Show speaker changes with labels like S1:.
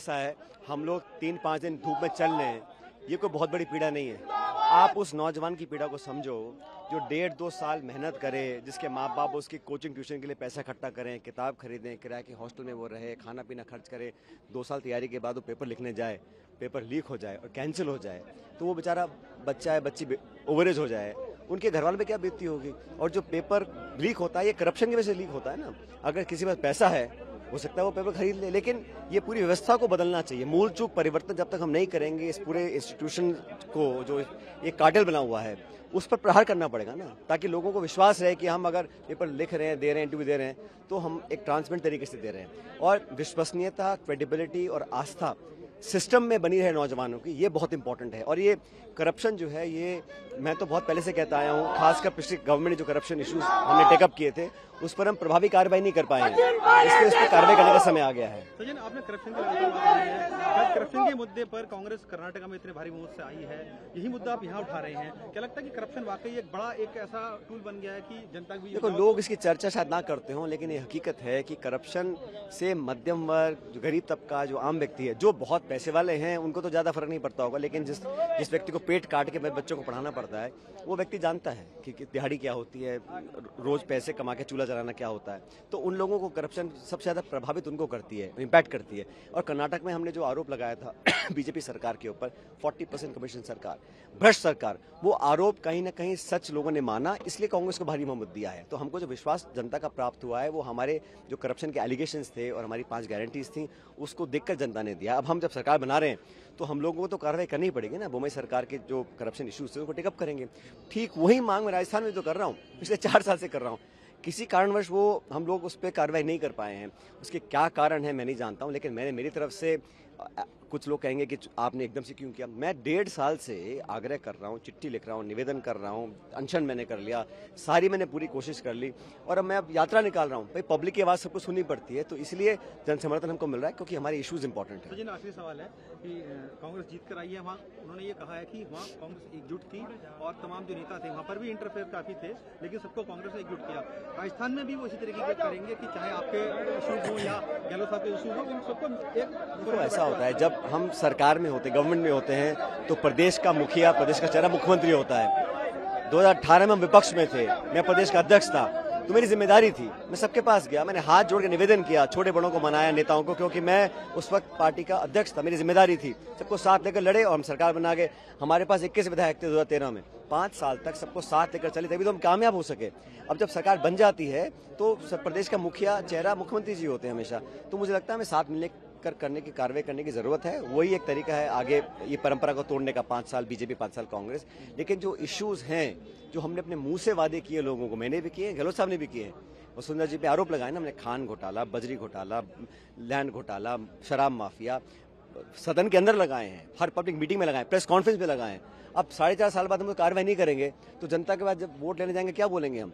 S1: सा है, हम लोग 3-5 दिन धूप में चल रहे हैं, ये कोई बहुत बड़ी पीड़ा नहीं है। आप उस नौजवान की पीड़ा को समझो जो 1.5-2 साल मेहनत करे, जिसके माँ बाप उसकी कोचिंग ट्यूशन के लिए पैसा इकट्ठा करें, किताब खरीदें, किराए के हॉस्टल में वो रहे, खाना पीना खर्च करे, 2 साल तैयारी के बाद वो पेपर लिखने जाए, पेपर लीक हो जाए और कैंसिल हो जाए, तो वो बेचारा बच्चा है, बच्ची ओवरेज हो जाए, उनके घर वालों पे क्या बीतती होगी। और जो पेपर लीक होता है ये करप्शन की वजह से लीक होता है ना। अगर किसी के पास पैसा है हो सकता है वो पेपर खरीद ले, लेकिन ये पूरी व्यवस्था को बदलना चाहिए। मूल चूक परिवर्तन जब तक हम नहीं करेंगे, इस पूरे इंस्टीट्यूशन को जो एक कार्टेल बना हुआ है उस पर प्रहार करना पड़ेगा ना, ताकि लोगों को विश्वास रहे कि हम अगर पेपर लिख रहे हैं, दे रहे हैं, इंटरव्यू दे रहे हैं तो हम एक ट्रांसपेरेंट तरीके से दे रहे हैं। और विश्वसनीयता, क्रेडिबिलिटी और आस्था सिस्टम में बनी रहे नौजवानों की, ये बहुत इंपॉर्टेंट है। और ये करप्शन जो है, ये मैं तो बहुत पहले से कहता आया हूँ, खासकर पिछली गवर्नमेंट ने जो करप्शन इश्यूज हमने टेकअप किए थे उस पर हम प्रभावी कार्रवाई नहीं कर पाए हैं, इसलिए उस पर कार्रवाई करने का समय आ गया है।
S2: सचिन, आपने करप्शन की बात की है, करप्शन के मुद्दे पर कांग्रेस कर्नाटक में इतने भारी मुद्दे से आई है, यही मुद्दा आप यहाँ उठा रहे हैं, क्या लगता है कि करप्शन वाकई एक बड़ा एक ऐसा टूल बन गया है कि जनता भी?
S1: देखो, लोग इसकी चर्चा शायद ना करते हो, लेकिन ये हकीकत है कि करप्शन से मध्यम वर्ग, जो गरीब तबका, जो आम व्यक्ति है, जो बहुत पैसे वाले हैं उनको तो ज्यादा फर्क नहीं पड़ता होगा, लेकिन जिस व्यक्ति को पेट काट के बच्चों को पढ़ाना पड़ता है वो व्यक्ति जानता है कि दिहाड़ी क्या होती है, रोज पैसे कमा के चूल्हा जलाना क्या होता है। तो उन लोगों को करप्शन सबसे ज्यादा प्रभावित उनको करती है, इम्पैक्ट करती है। और कर्नाटक में हमने जो आरोप लगाया था बीजेपी सरकार के ऊपर, 40% कमीशन सरकार, भ्रष्ट सरकार, वो आरोप कहीं ना कहीं सच लोगों ने माना, इसलिए कांग्रेस को भारी मोहम्मत दिया है। तो हमको जो विश्वास जनता का प्राप्त हुआ है वो हमारे जो करप्शन के एलिगेशंस थे और हमारी 5 गारंटीज थी उसको देखकर जनता ने दिया। अब हम जब सरकार बना रहे हैं तो हम लोगों को तो कार्रवाई करनी पड़ेगी ना। बोमई सरकार के जो करप्शन इश्यूज थे उनको टेकअप करेंगे। ठीक वही मांग मैं राजस्थान में तो कर रहा हूँ, पिछले 4 साल से कर रहा हूँ। किसी कारणवश वो हम लोग उस पर कार्रवाई नहीं कर पाए हैं, उसके क्या कारण है मैं नहीं जानता हूँ, लेकिन मैंने मेरी तरफ से, कुछ लोग कहेंगे कि आपने एकदम से क्यों किया, मैं 1.5 साल से आग्रह कर रहा हूँ, चिट्ठी लिख रहा हूँ, निवेदन कर रहा हूँ, अनशन मैंने कर लिया, सारी मैंने पूरी कोशिश कर ली और अब मैं यात्रा निकाल रहा हूँ। भाई पब्लिक की आवाज़ सबको सुननी पड़ती है, तो इसलिए जन समर्थन हमको मिल रहा है क्योंकि हमारे इश्यूज इंपॉर्टेंट है।
S2: तो जिन आखिरी सवाल है कि कांग्रेस जीत कर आई है, वहाँ उन्होंने ये कहा है कि वहाँ कांग्रेस एकजुट थी और तमाम जो नेता थे वहाँ पर भी इंटरफेयर काफी थे, लेकिन सबको कांग्रेस ने एकजुट किया। राजस्थान में भी वो इसी तरीके के करेंगे कि चाहे आपके इशूज हो या गहलोत साहब के इशूज हो, उन सबको एक
S1: ऐसा होता है जब हम सरकार में होते, गवर्नमेंट में होते हैं तो प्रदेश का मुखिया, प्रदेश का चेहरा मुख्यमंत्री होता है। 2018 में हम विपक्ष में थे, मैं प्रदेश का अध्यक्ष था, तो मेरी जिम्मेदारी थी, मैं सबके पास गया, मैंने हाथ जोड़ के निवेदन किया, छोटे बड़ों को मनाया, नेताओं को, क्योंकि मैं उस वक्त पार्टी का अध्यक्ष था, मेरी जिम्मेदारी थी। सबको साथ लेकर लड़े और हम सरकार बना के, हमारे पास 21 विधायक थे 2013 में, 5 साल तक सबको साथ लेकर चले, तभी तो हम कामयाब हो सके। अब जब सरकार बन जाती है तो प्रदेश का मुखिया चेहरा मुख्यमंत्री जी होते हैं हमेशा, तो मुझे लगता है हमें साथ मिलने करने की कार्रवाई करने की जरूरत है। वही एक तरीका है आगे ये परंपरा को तोड़ने का, 5 साल बीजेपी, 5 साल कांग्रेस। लेकिन जो इश्यूज हैं, जो हमने अपने मुंह से वादे किए लोगों को, मैंने भी किए, गहलोत साहब ने भी किए, वसुंधरा जी पे आरोप लगाए ना हमने, खान घोटाला, बजरी घोटाला, लैंड घोटाला, शराब माफिया, सदन के अंदर लगाए हैं, हर पब्लिक मीटिंग में लगाए, प्रेस कॉन्फ्रेंस में लगाए। अब 4.5 साल बाद हम कार्रवाई नहीं करेंगे तो जनता के बाद जब वोट लेने जाएंगे क्या बोलेंगे हम?